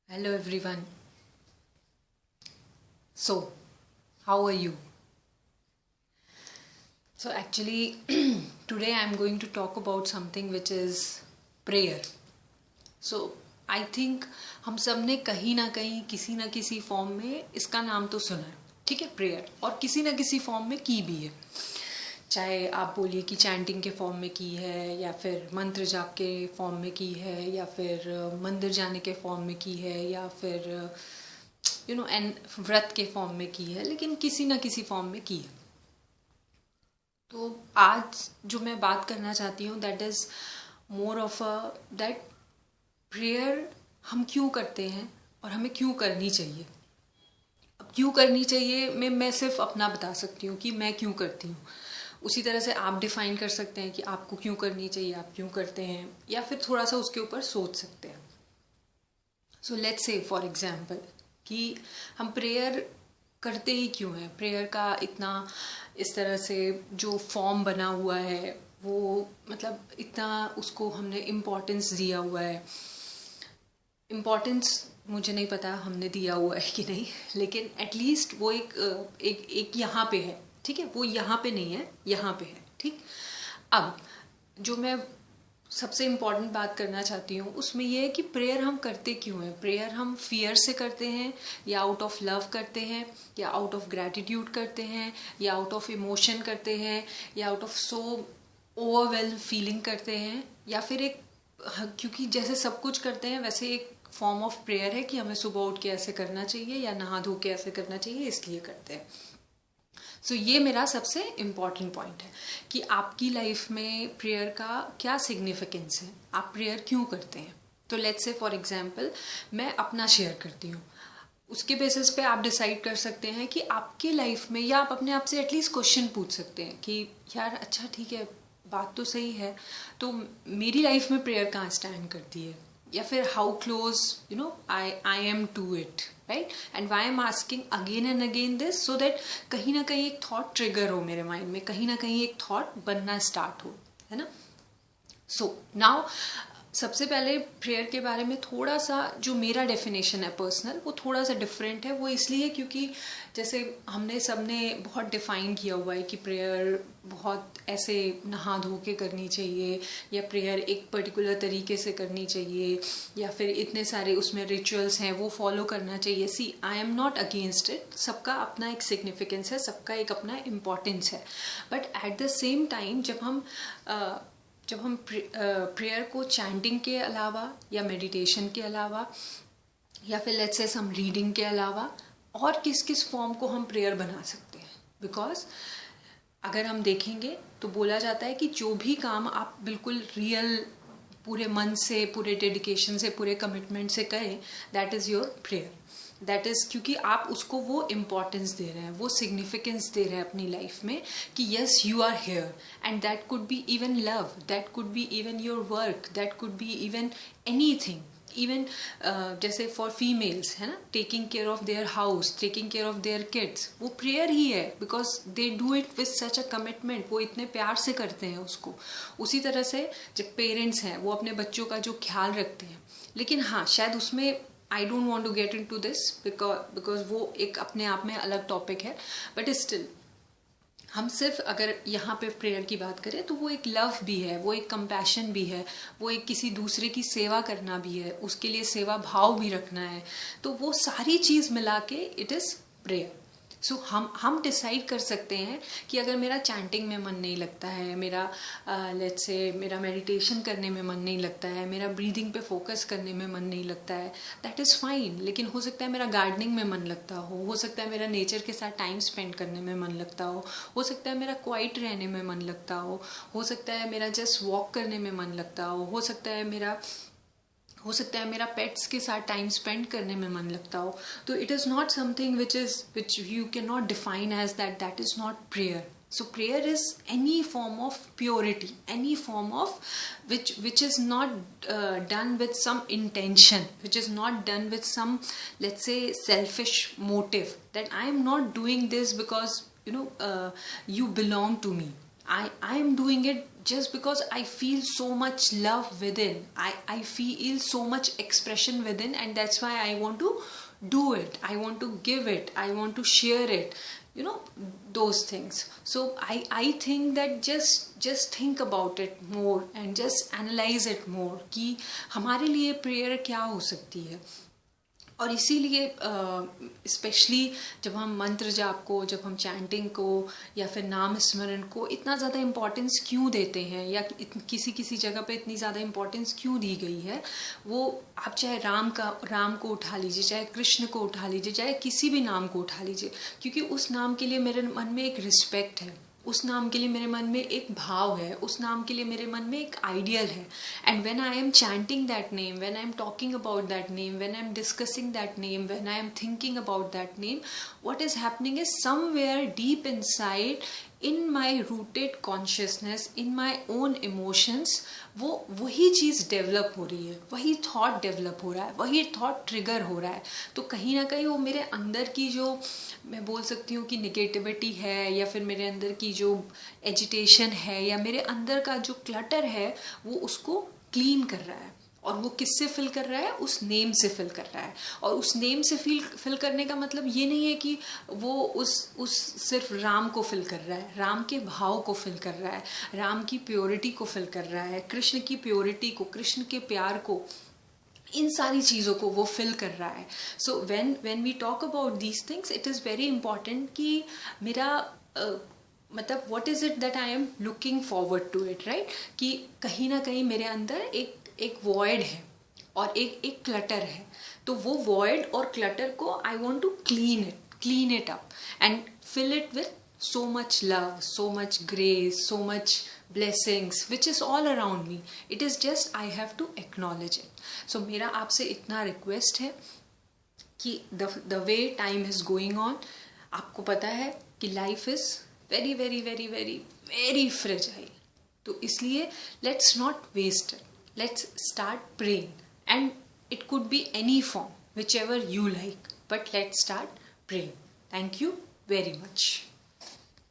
Hello everyone. So, how are you? So actually today I am going to talk about something which is prayer. So I think हम सब ने कहीं ना कहीं किसी ना किसी फॉर्म में इसका नाम तो सुना है, ठीक है, प्रेयर, और किसी ना किसी फॉर्म में की भी है। चाहे आप बोलिए कि चैंटिंग के फॉर्म में की है, या फिर मंत्र जाप के फॉर्म में की है, या फिर मंदिर जाने के फॉर्म में की है, या फिर एंड व्रत के फॉर्म में की है, लेकिन किसी ना किसी फॉर्म में की है। तो आज जो मैं बात करना चाहती हूँ that is more of a that prayer हम क्यों करते हैं और हमें क्यों करनी चाहिए। अब क्यों करनी चाहिए मैं सिर्फ अपना बता सकती हूँ कि मैं क्यों करती हूँ। उसी तरह से आप डिफाइन कर सकते हैं कि आपको क्यों करनी चाहिए, आप क्यों करते हैं, या फिर थोड़ा सा उसके ऊपर सोच सकते हैं। So let's say for example कि हम प्रेयर करते ही क्यों हैं। प्रेयर का इतना इस तरह से जो फॉर्म बना हुआ है वो मतलब इतना उसको हमने इम्पोर्टेंस दिया हुआ है। इम्पोर्टेंस मुझे नहीं पता हमने दिया हुआ है कि नहीं, लेकिन एटलीस्ट वो एक यहाँ पे है, ठीक है। वो यहाँ पे नहीं है, यहाँ पे है, ठीक। अब जो मैं सबसे इम्पॉर्टेंट बात करना चाहती हूँ उसमें यह है कि प्रेयर हम करते क्यों हैं। प्रेयर हम फियर से करते हैं, या आउट ऑफ लव करते हैं, या आउट ऑफ ग्रैटिट्यूड करते हैं, या आउट ऑफ इमोशन करते हैं, या out of so overwhelm feeling करते हैं, या फिर एक क्योंकि जैसे सब कुछ करते हैं वैसे एक फॉर्म ऑफ प्रेयर है कि हमें सुबह उठ के ऐसे करना चाहिए या नहा धो के ऐसे करना चाहिए, इसलिए करते हैं। सो ये मेरा सबसे इम्पॉर्टेंट पॉइंट है कि आपकी लाइफ में प्रेयर का क्या सिग्निफिकेंस है, आप प्रेयर क्यों करते हैं। तो लेट्स से फॉर एग्जांपल मैं अपना शेयर करती हूँ, उसके बेसिस पे आप डिसाइड कर सकते हैं कि आपके लाइफ में, या आप अपने आप से एटलीस्ट क्वेश्चन पूछ सकते हैं कि यार अच्छा ठीक है, बात तो सही है, तो मेरी लाइफ में प्रेयर कहाँ स्टैंड करती है, या फिर how close I am to it, right. And why am asking again and again this, so that कहीं ना कहीं एक थॉट ट्रिगर हो मेरे माइंड में, कहीं ना कहीं एक थॉट बनना स्टार्ट हो, है ना। सो नाउ सबसे पहले प्रेयर के बारे में थोड़ा सा जो मेरा डेफिनेशन है पर्सनल, वो थोड़ा सा डिफरेंट है। वो इसलिए क्योंकि जैसे हमने सबने बहुत डिफाइन किया हुआ है कि प्रेयर बहुत ऐसे नहा धो के करनी चाहिए, या प्रेयर एक पर्टिकुलर तरीके से करनी चाहिए, या फिर इतने सारे उसमें रिचुअल्स हैं वो फॉलो करना चाहिए। See I am not against it, सबका अपना एक सिग्निफिकेंस है, सबका एक अपना इम्पॉर्टेंस है। But at the same time जब हम प्रेयर को चैंटिंग के अलावा, या मेडिटेशन के अलावा, या फिर लेट्स से सम रीडिंग के अलावा और किस किस फॉर्म को हम प्रेयर बना सकते हैं। बिकॉज अगर हम देखेंगे तो बोला जाता है कि जो भी काम आप बिल्कुल रियल पूरे मन से, पूरे डेडिकेशन से, पूरे कमिटमेंट से करें, that is your prayer. That is क्योंकि आप उसको वो इम्पोर्टेंस दे रहे हैं, वो सिग्निफिकेंस दे रहे हैं अपनी लाइफ में कि yes you are here, and that could be even love, that could be even your work, that could be even anything. Even जैसे फॉर फीमेल्स है ना, taking care of their house, taking care of their kids, वो prayer ही है, because they do it with such a commitment, वो इतने प्यार से करते हैं उसको। उसी तरह से जब पेरेंट्स हैं वो अपने बच्चों का जो ख्याल रखते हैं, लेकिन हाँ शायद उसमें I don't want to get into this because वो एक अपने आप में अलग टॉपिक है। बट स्टिल हम सिर्फ अगर यहाँ पे प्रेयर की बात करें तो वो एक लव भी है, वो एक कंपैशन भी है, वो एक किसी दूसरे की सेवा करना भी है, उसके लिए सेवा भाव भी रखना है। तो वो सारी चीज मिला के इट इज प्रेयर। सो हम डिसाइड कर सकते हैं कि अगर मेरा चैंटिंग में मन नहीं लगता है, मेरा लेट्स से मेरा मेडिटेशन करने में मन नहीं लगता है, मेरा ब्रीदिंग पे फोकस करने में मन नहीं लगता है, दैट इज़ फाइन। लेकिन हो सकता है मेरा गार्डनिंग में मन लगता हो सकता है मेरा नेचर के साथ टाइम स्पेंड करने में मन लगता हो सकता है मेरा क्वाइट रहने में मन लगता हो सकता है मेरा जस्ट वॉक करने में मन लगता हो सकता है मेरा पेट्स के साथ टाइम स्पेंड करने में मन लगता हो। तो it is not something which you can not define as that is not prayer. So prayer is any form of purity, any form of which is not done with some intention, which is not done with some, let's say, selfish motive, that I am not doing this because you belong to me. I am doing it just because I feel so much love within, I feel so much expression within, and that's why I want to do it, I want to give it, I want to share it, you know, those things. So I think that just think about it more and just analyze it more कि हमारे लिए prayer क्या हो सकती है. और इसीलिए specially जब हम मंत्र जाप को, जब हम चैंटिंग को या फिर नाम स्मरण को इतना ज़्यादा इम्पोर्टेंस क्यों देते हैं, या किसी किसी जगह पे इतनी ज़्यादा इम्पोर्टेंस क्यों दी गई है, वो आप चाहे राम को उठा लीजिए, चाहे कृष्ण को उठा लीजिए, चाहे किसी भी नाम को उठा लीजिए, क्योंकि उस नाम के लिए मेरे मन में एक रिस्पेक्ट है, उस नाम के लिए मेरे मन में एक भाव है, उस नाम के लिए मेरे मन में एक आइडियल है. And when I am chanting that name, when I am talking about that name, when I am discussing that name, when I am thinking about that name, what is happening is somewhere deep inside in my rooted consciousness, in my own emotions, वो वही चीज़ develop हो रही है, वही thought develop हो रहा है, वही थॉट ट्रिगर हो रहा है. तो कहीं ना कहीं वो मेरे अंदर की जो, मैं बोल सकती हूँ कि निगेटिविटी है, या फिर मेरे अंदर की जो एजिटेशन है, या मेरे अंदर का जो क्लटर है, वो उसको क्लीन कर रहा है. और वो किससे फिल कर रहा है? उस नेम से फिल कर रहा है. और उस नेम से फिल करने का मतलब ये नहीं है कि वो उस सिर्फ राम को फिल कर रहा है, राम के भाव को फिल कर रहा है, राम की प्योरिटी को फिल कर रहा है, कृष्ण की प्योरिटी को, कृष्ण के प्यार को, इन सारी चीज़ों को वो फिल कर रहा है. So when we talk about these things, it is very important कि मेरा मतलब what is it that I am looking forward to it, right, कि कहीं ना कहीं मेरे अंदर एक वॉइड है और एक क्लटर है. तो वो वॉइड और क्लटर को I want to clean it up and fill it with so much love, so much grace, so much blessings, which is all around me. It is just I have to acknowledge it. So मेरा आपसे इतना request है कि the way time is going on, आपको पता है कि life is very very very very very fragile. तो इसलिए let's not waste it. Let's start praying, and it could be any form, whichever you like, but let's start praying. Thank you very much.